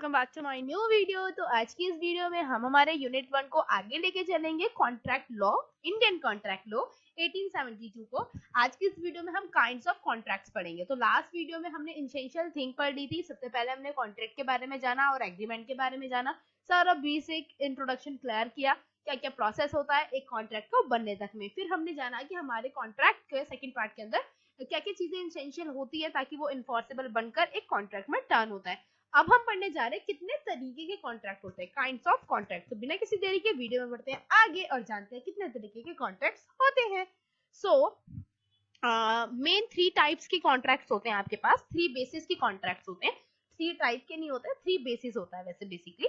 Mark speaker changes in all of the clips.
Speaker 1: Welcome back to my new video. तो आज की इस वीडियो में हम हमारे यूनिट 1 को आगे लेके चलेंगे। Contract law, Indian contract law 1872 को। आज की इस वीडियो में हम काइंड्स ऑफ कॉन्ट्रैक्ट्स पढ़ेंगे। तो लास्ट वीडियो में हमने एसेंशियल थिंग पढ़ ली थी। सबसे पहले हमने कॉन्ट्रैक्ट के बारे में जाना और एग्रीमेंट के बारे में जाना। सारा बेसिक इंट्रोडक्शन क्लियर किया, क्या क्या प्रोसेस होता है एक कॉन्ट्रैक्ट को बनने तक में। फिर हमने जाना कि हमारे कॉन्ट्रैक्ट के सेकंड पार्ट के अंदर क्या क्या चीजें एसेंशियल होती है ताकि वो इन्फोर्सेबल बनकर एक कॉन्ट्रैक्ट में टर्न होता है। अब हम पढ़ने जा रहे हैं कितने तरीके के कॉन्ट्रैक्ट होते हैं, काइंड्स ऑफ कॉन्ट्रैक्ट। तो बिना किसी देरी के वीडियो में बढ़ते हैं आगे और जानते हैं कितने तरीके के कॉन्ट्रैक्ट्स होते हैं। सो मेन 3 टाइप्स के कॉन्ट्रैक्ट्स होते हैं आपके पास। 3 बेसिस के कॉन्ट्रैक्ट्स होते हैं। 3 टाइप के नहीं होते, 3 बेसिस होता है। वैसे बेसिकली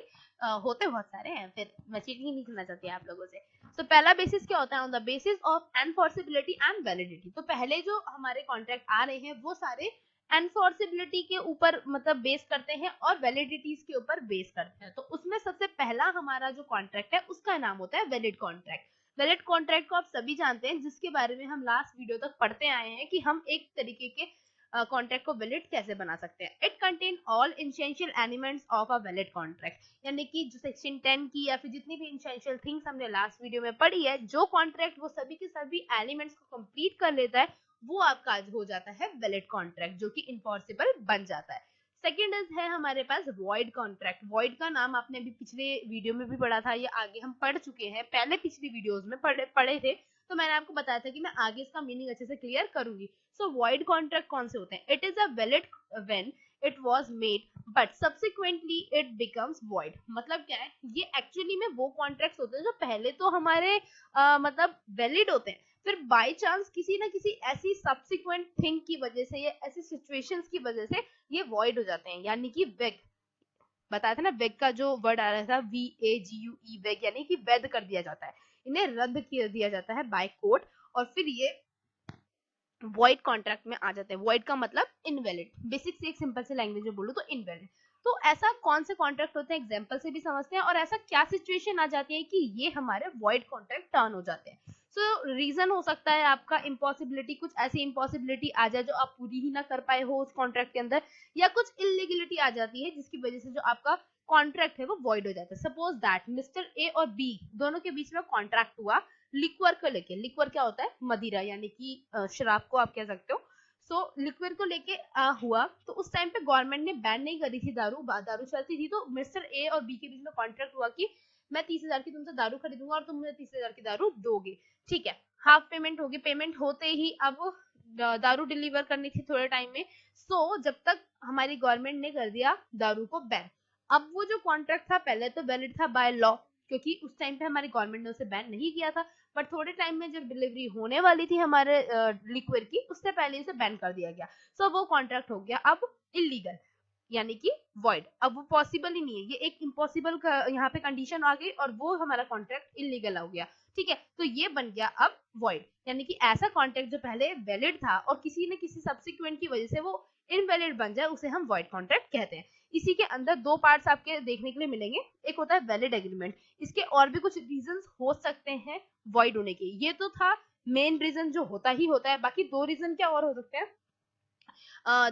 Speaker 1: होते बहुत सारे हैं, फिर मैं चीटिंग नहीं करना चाहती आप लोगों से। तो पहला बेसिस क्या होता है? On the basis of enforceability and validity. तो पहले जो हमारे कॉन्ट्रैक्ट आ रहे हैं वो सारे एनफोर्सेबिलिटी के ऊपर मतलब बेस करते हैं और वैलिडिटीज के ऊपर बेस करते हैं। तो उसमें सबसे पहला हमारा जो कॉन्ट्रैक्ट है उसका नाम होता है वैलिड कॉन्ट्रैक्ट। वैलिड कॉन्ट्रैक्ट को आप सभी जानते हैं, जिसके बारे में हम लास्ट वीडियो तक पढ़ते आए हैं कि हम एक तरीके के कॉन्ट्रैक्ट को वैलिड कैसे बना सकते हैं। It contain all essential elements of a valid contract, यानी कि जो सेक्शन 10 की या फिर जितनी भी एसेंशियल थिंग्स हमने लास्ट वीडियो में पढ़ी है, जो कॉन्ट्रैक्ट वो सभी के सभी एलिमेंट्स को कंप्लीट कर लेता है वो आपका आज हो जाता है वैलिड कॉन्ट्रैक्ट, जो कि इन्फोर्सेबल बन जाता है। सेकेंड है हमारे पास वॉइड कॉन्ट्रैक्ट। वॉइड का नाम आपने अभी पिछले वीडियो में भी पढ़ा था, ये आगे हम पढ़ चुके हैं, पहले पिछली वीडियोस में पढ़े थे। तो मैंने आपको बताया था कि मैं आगे इसका मीनिंग अच्छे से क्लियर करूंगी। सो वॉइड कॉन्ट्रैक्ट कौन से होते हैं? It is a valid when it was made but subsequently it becomes void. मतलब क्या है? ये एक्चुअली में वो कॉन्ट्रैक्ट्स होते हैं जो पहले तो हमारे मतलब वैलिड होते हैं, फिर बाय चांस किसी ना किसी ऐसी सब्सिक्वेंट थिंग की वजह से या ऐसी सिचुएशंस की वजह से ये वॉइड हो जाते हैं। यानी कि वेग, बताया था ना, वेग का जो वर्ड आ रहा था VAGUE, वेग, यानी कि वैध कर दिया जाता है, इन्हें रद्द कर दिया जाता है बाय कोर्ट, और फिर ये वॉइड कॉन्ट्रैक्ट में आ जाते हैं। वॉइड का मतलब इनवैलिड, बेसिक से एक सिंपल से लैंग्वेज में बोलूं तो इनवैलिड। तो ऐसा कौन से कॉन्ट्रैक्ट होते हैं एग्जांपल से भी समझते हैं, और ऐसा क्या सिचुएशन आ जाती है कि ये हमारे वॉइड कॉन्ट्रैक्ट टर्न हो जाते हैं। सो रीजन हो सकता है आपका इम्पॉसिबिलिटी, कुछ ऐसी इम्पॉसिबिलिटी आ जाए जो आप पूरी ही ना कर पाए हो उस कॉन्ट्रैक्ट के अंदर, या कुछ इलीगलिटी आ जाती है जिसकी वजह से जो आपका कॉन्ट्रैक्ट है वो वॉइड हो जाता है। सपोज दैट मिस्टर ए और बी दोनों के बीच में कॉन्ट्रैक्ट हुआ लिक्वर को लेके। लिक्वर क्या होता है? मदिरा, यानी कि शराब को आप कह सकते हो। सो लिक्विड को लेके हुआ, तो उस टाइम पे गवर्नमेंट ने बैन नहीं करी थी दारू, दारू चलती थी। तो मिस्टर ए और बी के बीच में कॉन्ट्रैक्ट हुआ कि मैं 30,000 की तुमसे दारू खरीदूंगा और तुम मुझे 30,000 की दारू दोगे। ठीक है, हाफ पेमेंट होगी। पेमेंट होते ही अब दारू डिलीवर करनी थी थोड़े टाइम में। सो जब तक हमारी गवर्नमेंट ने कर दिया दारू को बैन। अब वो जो कॉन्ट्रैक्ट था पहले तो वैलिड था बाय लॉ, क्योंकि उस टाइम पे हमारी गवर्नमेंट ने उसे बैन नहीं किया था, बट थोड़े टाइम में जब डिलीवरी होने वाली थी हमारे लिक्विड की, उससे पहले इसे बैन कर दिया गया। सो वो कॉन्ट्रैक्ट हो गया अब इलीगल, यानी कि वॉइड। अब वो पॉसिबल ही नहीं है, ये एक इम्पॉसिबल यहाँ पे कंडीशन आ गई और वो हमारा कॉन्ट्रैक्ट इलीगल हो गया। ठीक है, तो ये बन गया अब वॉइड, यानी कि ऐसा कॉन्ट्रैक्ट जो पहले वैलिड था और किसी न किसी सब्सिक्वेंट की वजह से वो इनवैलिड बन जाए, उसे हम वॉइड कॉन्ट्रैक्ट कहते हैं। इसी के अंदर 2 पार्ट्स आपके देखने के लिए मिलेंगे। एक होता है वैलिड एग्रीमेंट, इसके और भी कुछ रीजंस हो सकते हैं वॉइड होने के। ये तो था मेन रीजन जो होता ही होता है, बाकी 2 रीजन क्या और हो सकते हैं?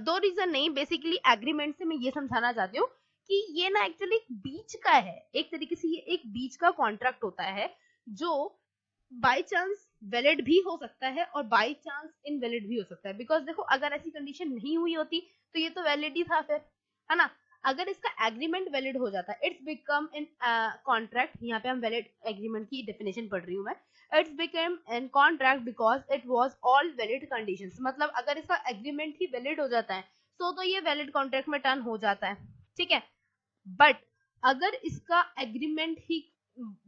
Speaker 1: 2 रीजन नहीं, बेसिकली एग्रीमेंट से मैं ये समझाना चाहती हूँ कि ये ना एक्चुअली बीच का है, एक तरीके से ये एक बीच का कॉन्ट्रैक्ट होता है जो बाय चांस वैलिड भी हो सकता है और बाय चांस इनवैलिड भी हो सकता है। बिकॉज देखो, अगर ऐसी कंडीशन नहीं हुई होती तो ये तो वैलिड ही था फिर, है ना। अगर इसका एग्रीमेंट वैलिड हो जाता है, इट्स बिकम इन कॉन्ट्रैक्ट। यहाँ पे हम वैलिड एग्रीमेंट की डेफिनेशन पढ़ रही हूँ मैं। It's become in contract because it was all valid conditions. मतलब अगर इसका एग्रीमेंट ही वैलिड हो जाता है तो ये वैलिड कॉन्ट्रैक्ट में टर्न हो जाता है। ठीक है, बट अगर इसका एग्रीमेंट ही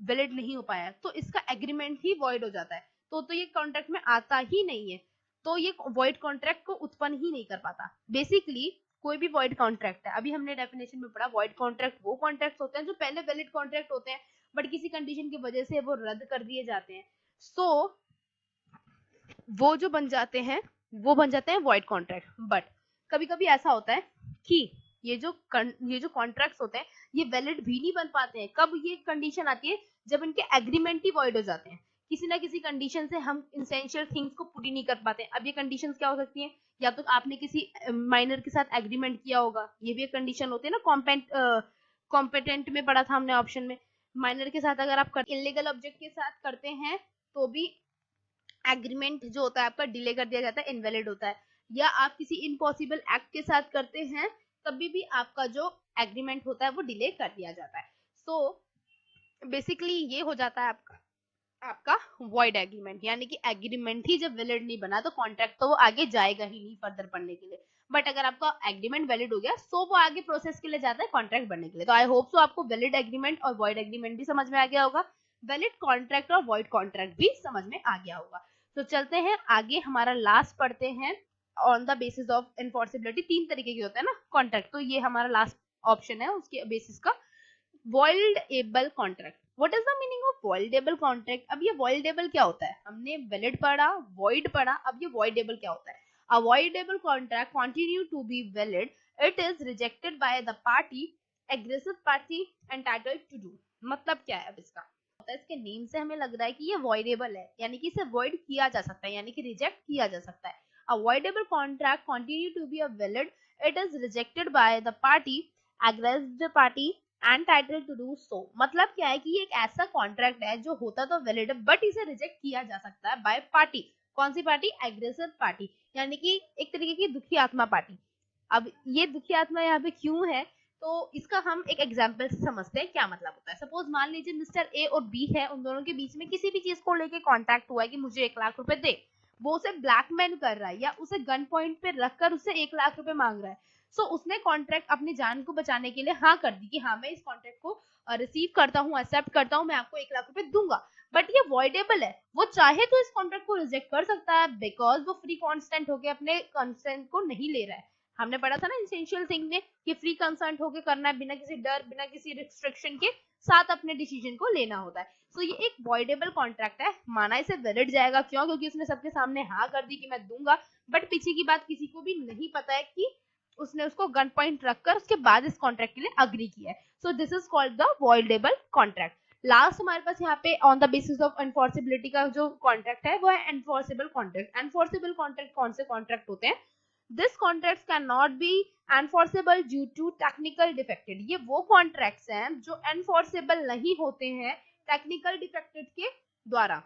Speaker 1: वैलिड नहीं हो पाया तो इसका एग्रीमेंट ही वॉइड हो जाता है, तो ये कॉन्ट्रैक्ट में आता ही नहीं है, तो ये वॉइड कॉन्ट्रैक्ट को उत्पन्न ही नहीं कर पाता। बेसिकली कोई भी वॉइड कॉन्ट्रैक्ट है, अभी हमने डेफिनेशन में पढ़ा, वॉइड कॉन्ट्रैक्ट वो कॉन्ट्रैक्ट होते हैं जो पहले वैलिड कॉन्ट्रैक्ट होते हैं बट किसी कंडीशन की वजह से वो रद्द कर दिए जाते हैं। सो वो जो बन जाते हैं वो बन जाते हैं वॉइड कॉन्ट्रैक्ट। बट कभी कभी ऐसा होता है कि ये जो कॉन्ट्रैक्ट्स होते हैं ये वैलिड भी नहीं बन पाते हैं। कब ये कंडीशन आती है? जब इनके एग्रीमेंट ही वॉइड हो जाते हैं, किसी ना किसी कंडीशन से हम एसेंशियल थिंग्स को पूरी नहीं कर पाते। अब ये कंडीशंस क्या हो सकती हैं? या तो आपने किसी माइनर के साथ एग्रीमेंट किया होगा, ये भी एक कंडीशन होती है ना, कॉम्पिटेंट में पढ़ा था हमने ऑप्शन में, माइनर के साथ अगर आप इलीगल ऑब्जेक्ट के साथ करते हैं तो भी एग्रीमेंट जो होता है आपका डिले कर दिया जाता है, इनवैलिड होता है, या आप किसी इम्पॉसिबल एक्ट के साथ करते हैं तभी भी आपका जो एग्रीमेंट होता है वो डिले कर दिया जाता है। सो बेसिकली ये हो जाता है आपका वॉइड एग्रीमेंट, यानी कि एग्रीमेंट ही जब वैलिड नहीं बना तो कॉन्ट्रैक्ट तो वो आगे जाएगा ही नहीं फर्दर पढ़ने के लिए। बट अगर आपका एग्रीमेंट वैलिड हो गया सो वो आगे प्रोसेस के लिए जाता है कॉन्ट्रैक्ट बनने के लिए। तो आई होप सो आपको वैलिड एग्रीमेंट और वॉइड एग्रीमेंट भी समझ में आ गया होगा, वैलिड कॉन्ट्रैक्ट और वॉइड कॉन्ट्रैक्ट भी समझ में आ गया होगा। तो चलते हैं आगे, हमारा लास्ट पढ़ते हैं on the basis of enforceability. 3 तरीके के होते हैं ना कॉन्ट्रैक्ट, तो ये हमारा लास्ट ऑप्शन है उसके बेसिस का, voidable contract. What is the meaning of voidable contract? अब ये वॉइडेबल क्या होता है, हमने वैलिड पढ़ा, वॉइड पढ़ा, अब ये वॉइडेबल क्या होता है? A voidable contract continue to be valid, it is rejected by the party, aggressive party entitled to do. मतलब क्या है अब इसका? इसके नेम से हमें लग रहा है कि ये वॉइडेबल है, यानी कि इसे वॉइड किया जा सकता है, यानी कि रिजेक्ट किया जा सकता है। A voidable contract continue to be a valid, it is rejected by the party, aggressive party entitled to do so. मतलब क्या है कि ये एक ऐसा कॉन्ट्रैक्ट है जो होता तो वैलिड है बट इसे रिजेक्ट किया जा सकता है बाय पार्टी। कौन सी पार्टी? एग्रेसिव पार्टी, यानी कि एक तरीके की दुखी आत्मा पार्टी। अब ये दुखी आत्मा यहाँ पे क्यों है, तो इसका हम एक एग्जांपल से समझते हैं क्या मतलब होता है। सपोज मान लीजिए मिस्टर ए और बी है, उन दोनों के बीच में किसी भी चीज को लेके कॉन्टैक्ट हुआ है कि मुझे 1 लाख रुपए दे, वो उसे ब्लैकमेल कर रहा है या उसे गन पॉइंट पे रखकर उससे 1 लाख रुपए मांग रहा है। सो उसने कॉन्ट्रैक्ट अपनी जान को बचाने के लिए हाँ कर दी कि हाँ मैं इस कॉन्ट्रैक्ट को रिसीव करता हूँ, एक्सेप्ट करता हूँ, मैं आपको 1 लाख रुपए दूंगा। बट ये वॉइडेबल है, वो चाहे तो इस कॉन्ट्रैक्ट को रिजेक्ट कर सकता है बिकॉज वो फ्री कॉन्स्टेंट होकर अपने कंसेंट को नहीं ले रहा है। हमने पढ़ा था ना एसेंशियल थिंग में कि फ्री कंसेंट होके करना है, बिना किसी डर, बिना किसी रिस्ट्रिक्शन के साथ अपने डिसीजन को लेना होता है। सो ये एक वॉइडेबल कॉन्ट्रैक्ट है, माना इसे वैलिड जाएगा। क्यों? क्योंकि उसने सबके सामने हाँ कर दी कि मैं दूंगा, बट पीछे की बात किसी को भी नहीं पता है कि उसने उसको गन पॉइंट रखकर उसके बाद इस कॉन्ट्रैक्ट के लिए अग्री किया है। So this is called the voidable contract. Last हमारे पास यहाँ पे on the basis of enforceability का जो कॉन्ट्रैक्ट है वो है एनफोर्सेबल कॉन्ट्रैक्ट। एनफोर्सेबल कॉन्ट्रैक्ट कौन से कॉन्ट्रैक्ट होते हैं? This contracts cannot be enforceable due to technical defected। ये वो कॉन्ट्रैक्ट्स हैं जो एनफोर्सेबल नहीं होते हैं टेक्निकल डिफेक्टेड के द्वारा।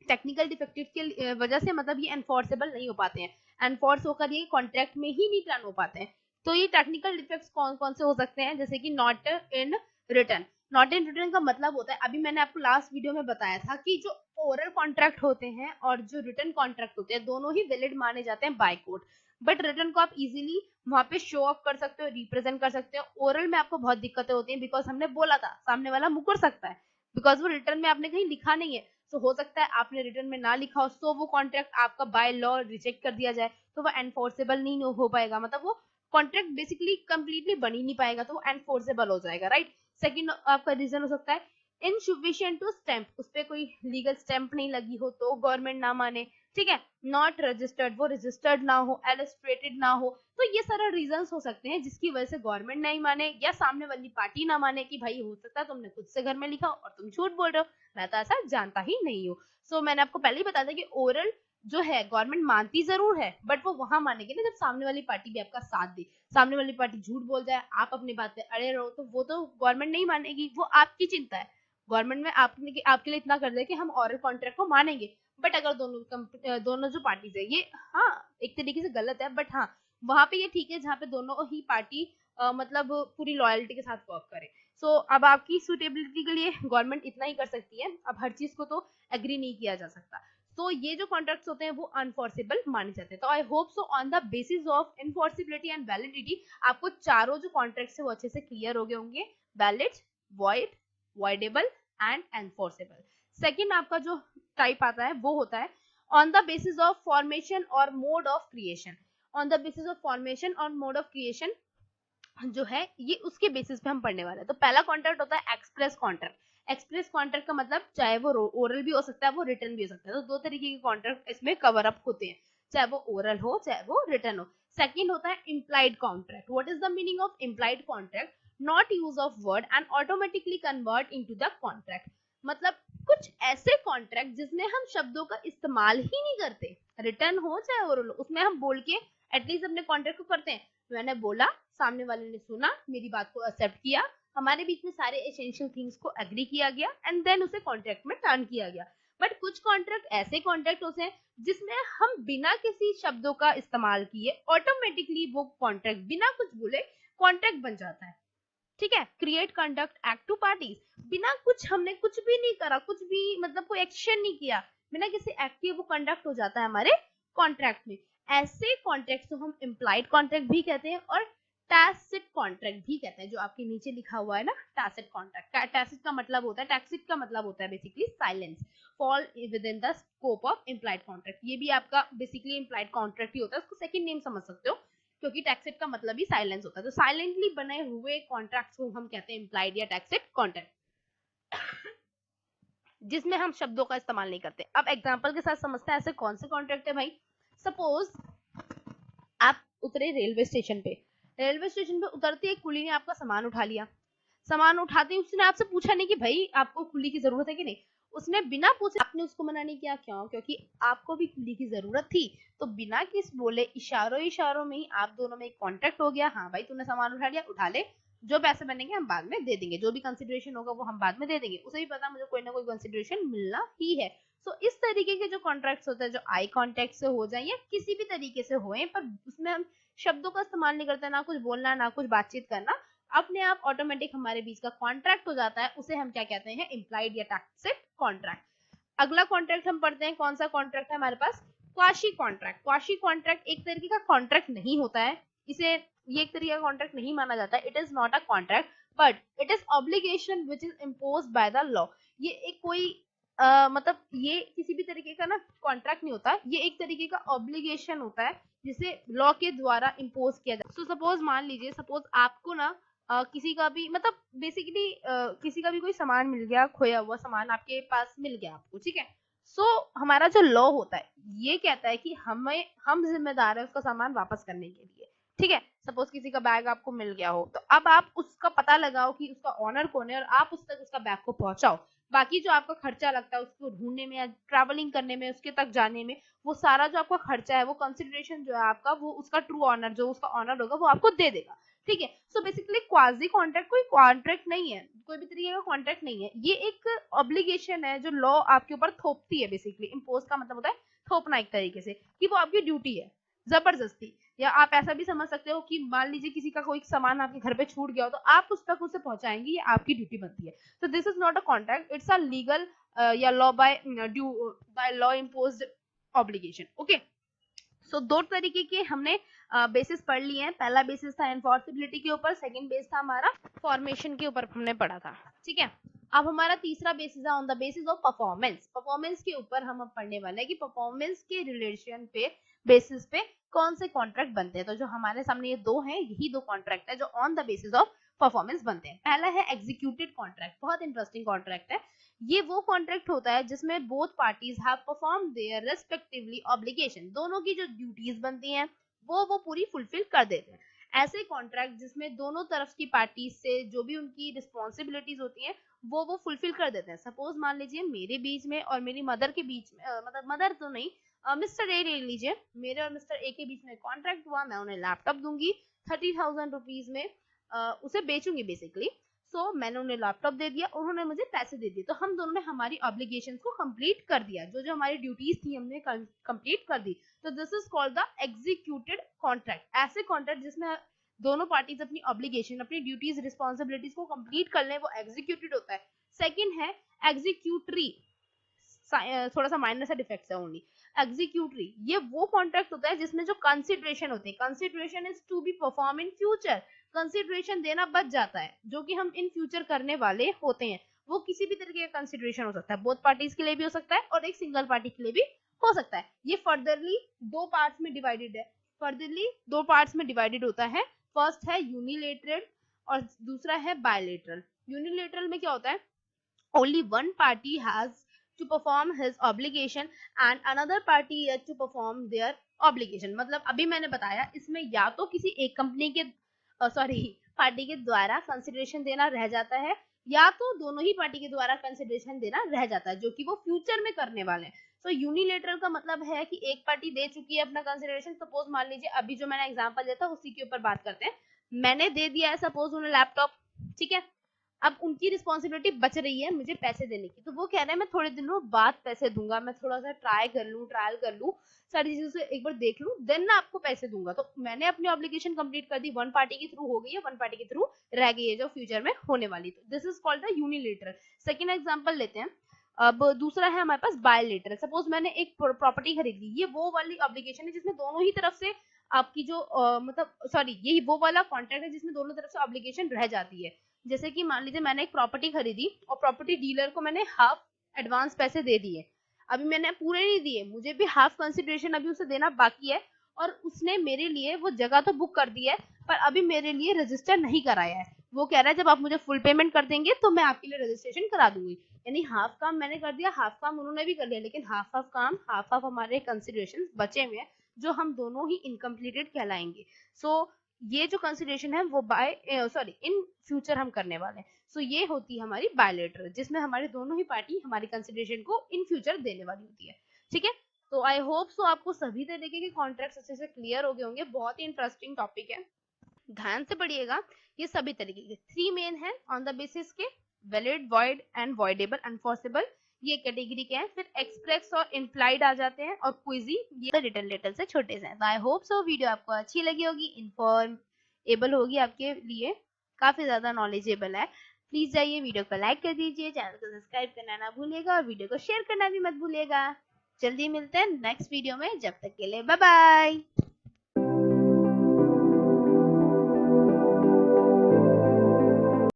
Speaker 1: टेक्निकल डिफेक्टेड के वजह से मतलब ये एनफोर्सेबल नहीं हो पाते हैं, एनफोर्स होकर ये कॉन्ट्रैक्ट में ही नहीं टर्न हो पाते हैं। तो ये टेक्निकल डिफेक्ट्स कौन कौन से हो सकते हैं? जैसे कि not in return. Not in return का मतलब होता है, अभी मैंने आपको लास्ट वीडियो में बताया था कि जो ओरल कॉन्ट्रैक्ट होते हैं और जो रिटर्न कॉन्ट्रैक्ट होते हैं दोनों ही वैलिड माने जाते हैं बाय कोर्ट। बट रिटर्न को आप इजीली वहां पे शो ऑफ कर सकते हो, रिप्रेजेंट कर सकते हो। ओरल में आपको बहुत दिक्कतें होती हैं बिकॉज हमने बोला था सामने वाला मुकर सकता है, बिकॉज वो रिटर्न में आपने कहीं लिखा नहीं है। तो हो सकता है आपने रिटर्न में ना लिखा हो, सो वो कॉन्ट्रैक्ट आपका बाय लॉ रिजेक्ट कर दिया जाए, तो वो एनफोर्सेबल नहीं हो पाएगा, मतलब वो कॉन्ट्रैक्ट बेसिकली कंप्लीटली बन ही नहीं पाएगा, तो वो एनफोर्सेबल हो जाएगा, राइट। सेकंड आपका रीजन हो सकता है इनसफिशिएंट टू स्टैंप, उस पर कोई लीगल स्टैंप नहीं लगी हो तो गवर्नमेंट ना माने, ठीक है। नॉट रजिस्टर्ड, वो रजिस्टर्ड ना हो, इलस्ट्रेटेड ना हो, तो ये सारा रीजंस हो सकते हैं जिसकी वजह से गवर्नमेंट नहीं माने या सामने वाली पार्टी ना माने कि भाई हो सकता है तुमने खुद से घर में लिखा और तुम झूठ बोल रहे हो, मैं तो ऐसा जानता ही नहीं हूँ। सो मैंने आपको पहले ही बताया था कि ओरल जो है गवर्नमेंट मानती जरूर है बट वो वहां मानेगी ना जब सामने वाली पार्टी भी आपका साथ दे। सामने वाली पार्टी झूठ बोल जाए, आप अपनी बात पे अड़े रहो, तो वो तो गवर्नमेंट नहीं मानेगी, वो आपकी चिंता है। गवर्नमेंट में आपने आपके लिए इतना कर दिया कि हम ओरल कॉन्ट्रैक्ट को मानेंगे, बट अगर दोनों जो पार्टीज है ये हाँ एक तरीके से गलत है, बट हाँ वहां पे ये ठीक है जहाँ पे दोनों ही पार्टी मतलब पूरी लॉयल्टी के साथ वर्क करे। सो अब आपकी सुटेबिलिटी के लिए गवर्नमेंट इतना ही कर सकती है, अब हर चीज को तो एग्री नहीं किया जा सकता। तो ये जो कॉन्ट्रैक्ट्स होते हैं वो अनफोर्सेबल माने जाते हैं। तो I hope so on the basis of enforceability and validity आपको चारों जो कॉन्ट्रैक्ट्स है वो अच्छे से क्लियर हो गए होंगे, valid, void, voidable and enforceable. Second आपका जो टाइप आता है वो होता है on the basis of formation और mode of creation. On the basis of formation और मोड ऑफ क्रिएशन जो है ये उसके बेसिस पे हम पढ़ने वाले हैं। तो पहला कॉन्ट्रैक्ट होता है एक्सप्रेस कॉन्ट्रैक्ट। एक्सप्रेस कॉन्ट्रैक्ट का मतलब चाहे वो ओरल भी हो सकता है, वो रिटर्न भी हो सकता है। तो दो तरीके के कॉन्ट्रैक्ट इसमें कवर अप होते हैं, चाहे वो ओरल हो चाहे वो रिटर्न हो। सेकंड होता है implied contract. What is the meaning of implied contract? Not use of word and automatically convert into the contract. मतलब कुछ ऐसे कॉन्ट्रैक्ट जिसमें हम शब्दों का इस्तेमाल ही नहीं करते, रिटर्न हो चाहे ओरल हो, उसमें हम बोल के एटलीस्ट अपने कॉन्ट्रैक्ट को करते हैं। मैंने बोला, सामने वाले ने सुना, मेरी बात को एक्सेप्ट किया, हमारे बीच में सारे एसेंशियल थिंग्स को एग्री किया गया एंड देन उसे कॉन्ट्रैक्ट में टर्न किया गया। बट कुछ कॉन्ट्रैक्ट ऐसे कॉन्ट्रैक्ट होते हैं जिसमें हम बिना किसी शब्दों का इस्तेमाल किए ऑटोमेटिकली वो कॉन्ट्रैक्ट बिना कुछ बोले कॉन्ट्रैक्ट बन जाता है। ठीक है, create conduct act two parties, बिना कुछ हमने कुछ भी नहीं करा, कुछ भी मतलब कोई एक्शन नहीं किया, बिना किसी एक्ट के वो कंडक्ट हो जाता है हमारे कॉन्ट्रैक्ट में। ऐसे कॉन्ट्रैक्ट को हम इम्प्लाइड कॉन्ट्रैक्ट भी कहते हैं और टैसिट कॉन्ट्रैक्ट भी कहते हैं, जो आपके नीचे लिखा हुआ है ना टैसिट कॉन्ट्रैक्ट। टैसिट का मतलब होता है, टैक्सिट का मतलब होता है basically silence, fall with in the scope of implied contract. ये भी आपका बेसिकली इम्प्लाइड कॉन्ट्रैक्ट ही होता है, उसको सेकंड नेम समझ सकते हो, क्योंकि टैक्सिट का मतलब ही साइलेंस होता है। तो साइलेंटली बने हुए कॉन्ट्रैक्ट्स को हम कहते हैं इम्प्लाइड या टैक्सिट कॉन्ट्रैक्ट, जिसमें हम शब्दों का इस्तेमाल नहीं करते। अब एग्जांपल के साथ समझते हैं ऐसे कौन से कॉन्ट्रैक्ट है भाई। सपोज आप उतरे रेलवे स्टेशन पे, रेलवे स्टेशन पे उतरते ही कुली ने आपका सामान उठा लिया, सामान उठाते ही उसने आपसे पूछा नहीं कि भाई आपको कुली की जरूरत है कि नहीं, उसने बिना पूछे, आपने उसको मना नहीं किया, क्यों? क्योंकि आपको भी कुली की जरूरत थी। तो बिना किस बोले इशारों इशारों में ही आप दोनों में एक कॉन्ट्रैक्ट हो गया, हाँ भाई तूने सामान उठा लिया, उठा ले, जो पैसे बनेंगे हम बाद में दे देंगे, जो भी कंसिडरेशन होगा वो हम बाद में दे देंगे, उसे भी पता मुझे कोई ना कोई कंसिडरेशन मिलना ही है। तो इस तरीके के जो कॉन्ट्रैक्ट्स होते हैं, जो आई कॉन्टैक्ट से हो जाए या किसी भी तरीके से होए, पर उसमें हम शब्दों का इस्तेमाल नहीं करते, ना कुछ बोलना ना कुछ बातचीत करना, अपने आप ऑटोमेटिक हमारे बीच का कॉन्ट्रैक्ट हो जाता है, उसे हम क्या कहते हैं, इम्प्लाइड या टैक्सिट कॉन्ट्रैक्ट। अगला कॉन्ट्रैक्ट हम पढ़ते हैं, कौन सा कॉन्ट्रैक्ट है हमारे पास, क्वाशी कॉन्ट्रैक्ट। क्वाशी कॉन्ट्रैक्ट एक तरीके का कॉन्ट्रैक्ट नहीं होता है, इसे ये एक तरीके का कॉन्ट्रैक्ट नहीं माना जाता है, it is not a contract but it is obligation which is imposed by the law. ये एक कोई मतलब ये किसी भी तरीके का ना कॉन्ट्रैक्ट नहीं होता, ये एक तरीके का ऑब्लिगेशन होता है जिसे लॉ के द्वारा इम्पोज किया जाए। सो सपोज मान लीजिए, सपोज आपको ना किसी का भी मतलब बेसिकली किसी का भी कोई सामान मिल गया, खोया हुआ सामान आपके पास मिल गया आपको, ठीक है। सो हमारा जो लॉ होता है ये कहता है कि हम जिम्मेदार है उसका सामान वापस करने के लिए, ठीक है। सपोज किसी का बैग आपको मिल गया हो, तो अब आप उसका पता लगाओ कि उसका ऑनर कौन है और आप उस तक उसका बैग को पहुंचाओ। बाकी जो आपका खर्चा लगता है उसको ढूंढने में या ट्रैवलिंग करने में, उसके तक जाने में, वो सारा जो आपका खर्चा है, वो कंसिडरेशन जो है आपका, वो उसका ट्रू ऑनर, जो उसका ऑनर होगा वो आपको दे देगा, ठीक है। सो बेसिकली क्वाजी कॉन्ट्रैक्ट कोई कॉन्ट्रैक्ट नहीं है, कोई भी तरीके का कॉन्ट्रैक्ट नहीं है, ये एक ऑब्लिगेशन है जो लॉ आपके ऊपर थोपती है। बेसिकली इम्पोज का मतलब होता है थोपना, एक तरीके से कि वो आपकी ड्यूटी है जबरदस्ती। या आप ऐसा भी समझ सकते हो कि मान लीजिए किसी का कोई सामान आपके घर पे छूट गया हो, तो आप उस तक उसे पहुंचाएंगे, ये आपकी ड्यूटी बनती है। तो this is not a contract, it's a legal या law by law imposed obligation. Okay, so दो तरीके के हमने बेसिस पढ़ लिए हैं। पहला बेसिस था एनफोर्सेबिलिटी के ऊपर, सेकंड बेस था हमारा फॉर्मेशन के ऊपर हमने पढ़ा था, ठीक है। अब हमारा तीसरा बेसिस है on the basis of performance. Performance के ऊपर हम अब पढ़ने वाले हैं कि परफॉर्मेंस के रिलेशन पे बेसिस पे कौन से कॉन्ट्रैक्ट बनते हैं। तो जो हमारे सामने ये दो हैं, यही दो कॉन्ट्रैक्ट है जो on the basis of performance बनते हैं। पहला है एग्जीक्यूटेड कॉन्ट्रैक्ट, बहुत इंटरेस्टिंग कॉन्ट्रैक्ट है। ये वो कॉन्ट्रैक्ट होता है जिसमें both parties have perform their respectively obligation, दोनों की जो ड्यूटीज बनती हैं वो पूरी फुलफिल कर देते हैं। ऐसे कॉन्ट्रैक्ट जिसमें दोनों तरफ की पार्टी से जो भी उनकी रिस्पॉन्सिबिलिटीज होती हैं वो फुलफिल कर देते हैं। सपोज मान लीजिए मेरे बीच में और मेरी मदर के बीच में, मतलब मदर तो नहीं, मिस्टर ए ले लीजिए, मेरे और मिस्टर ए के बीच में कॉन्ट्रैक्ट हुआ, मैं उन्हें लैपटॉप दूंगी 30,000 रुपीज में, उसे बेचूंगी बेसिकली। सो मैंने उन्हें लैपटॉप दे दिया, उन्होंने मुझे पैसे दे दिए, तो हम दोनों ने हमारी ऑब्लिगेशंस को कंप्लीट कर दिया, जो जो हमारी ड्यूटीज थी हमने कंप्लीट कर दी। तो this is called the executed contract. ऐसे कॉन्ट्रैक्ट जिसमें दोनों पार्टीज अपनी ऑब्लिगेशन, अपनी ड्यूटीज, रिस्पॉन्सिबिलिटीज को कंप्लीट कर ले, वो एग्जीक्यूटेड होता है। सेकंड है एग्जीक्यूटरी, थोड़ा सा माइनर सा डिफेक्ट है ओनली। एग्जीक्यूटरी ये वो कॉन्ट्रैक्ट होता है जिसमें जो कंसिडरेशन होते हैं, consideration is to be perform in future, consideration देना बच जाता है जो कि हम इन फ्यूचर करने वाले होते हैं। वो किसी भी तरीके का कंसिडरेशन हो सकता है, बोथ पार्टीज के लिए भी हो सकता है और एक सिंगल पार्टी के लिए भी हो सकता है। ये फर्दरली दो पार्ट्स में डिवाइडेड है, फर्दरली दो पार्ट्स में डिवाइडेड होता है। फर्स्ट है यूनिलेटरल और दूसरा है बायलेटरल। यूनिलेटरल में क्या होता है, only one party has to perform his obligation and another party yet to perform their obligation। मतलब अभी मैंने बताया इसमें या तो किसी एक कंपनी के सॉरी पार्टी के द्वारा कंसिडरेशन देना रह जाता है, या तो दोनों ही पार्टी के द्वारा कंसिडरेशन देना रह जाता है, जो कि वो फ्यूचर में करने वाले हैं। तो यूनिलेटरल का मतलब है कि एक पार्टी दे चुकी है अपना कंसिडरेशन। सपोज मान लीजिए अभी जो मैंने एग्जांपल दिया था उसी के ऊपर बात करते हैं। मैंने दे दिया है सपोज उन्हें लैपटॉप, ठीक है। अब उनकी रिस्पॉन्सिबिलिटी बच रही है मुझे पैसे देने की, तो वो कह रहे हैं मैं थोड़े दिनों बाद पैसे दूंगा, मैं थोड़ा सा ट्राई कर लूँ, ट्रायल कर लूँ, सारी चीजों से एक बार देख लूँ, देन मैं आपको पैसे दूंगा। तो मैंने अपनी ऑब्लिगेशन कंप्लीट कर दी, वन पार्टी के थ्रू हो गई है, वन पार्टी के थ्रू रह गई है जो फ्यूचर में होने वाली। तो this is called the unilateral. Second example लेते हैं। अब दूसरा है हमारे पास बायलेटरल। सपोज मैंने एक प्रॉपर्टी खरीदी, ये वो वाली ऑब्लिगेशन है जिसमें दोनों ही तरफ से आपकी जो मतलब सॉरी ये वो वाला कॉन्ट्रैक्ट है जिसमें दोनों तरफ से ऑब्लिगेशन रह जाती है। जैसे कि मान लीजिए मैंने एक प्रॉपर्टी खरीदी और प्रॉपर्टी डीलर को मैंने हाफ एडवांस पैसे दे दिए, अभी मैंने पूरे नहीं दिए, मुझे भी हाफ कंसिडरेशन अभी उसे देना बाकी है, और उसने मेरे लिए वो जगह तो बुक कर दी है पर अभी मेरे लिए रजिस्टर नहीं कराया है। वो कह रहा है जब आप मुझे फुल पेमेंट कर देंगे तो मैं आपके लिए रजिस्ट्रेशन करा दूंगी। यानी हाफ काम मैंने कर दिया, हाफ काम उन्होंने भी कर लिया, लेकिन हाफ हाफ काम, हाफ हाफ हमारे कंसिडरेशन बचे हुए हैं जो हम दोनों ही इनकम्प्लीटेड कहलाएंगे। सो ये जो कंसिडरेशन है वो बाय सॉरी इन फ्यूचर हम करने वाले हैं। सो ये होती है हमारी बायलेटरल, जिसमें हमारे दोनों ही पार्टी हमारी कंसिडरेशन को इन फ्यूचर देने वाली होती है। ठीक है, तो आई होप सो आपको सभी तरीके के कॉन्ट्रैक्ट्स अच्छे से क्लियर हो गए होंगे। बहुत ही इंटरेस्टिंग टॉपिक है, ध्यान से पढ़िएगा। ये सभी तरीके के थ्री मेन है ऑन द बेसिस के, वैलिड, वॉइड एंड वॉइडेबल, अनफोर्सेबल, ये कैटेगरी के हैं। फिर एक्सप्रेस और इम्प्लाइड आ जाते हैं, और क्विजी ये रिटन लेटर से छोटे से हैं। तो आई होप सो वीडियो आपको अच्छी लगी होगी, इन्फॉर्मेबल होगी, आपके लिए काफी ज्यादा नॉलेजेबल है। प्लीज जाइए वीडियो को लाइक कर दीजिए, चैनल को सब्सक्राइब करना ना भूलिएगा, और वीडियो को शेयर करना भी मत भूलिएगा। जल्दी मिलते हैं नेक्स्ट वीडियो में, जब तक के लिए बाय बाय।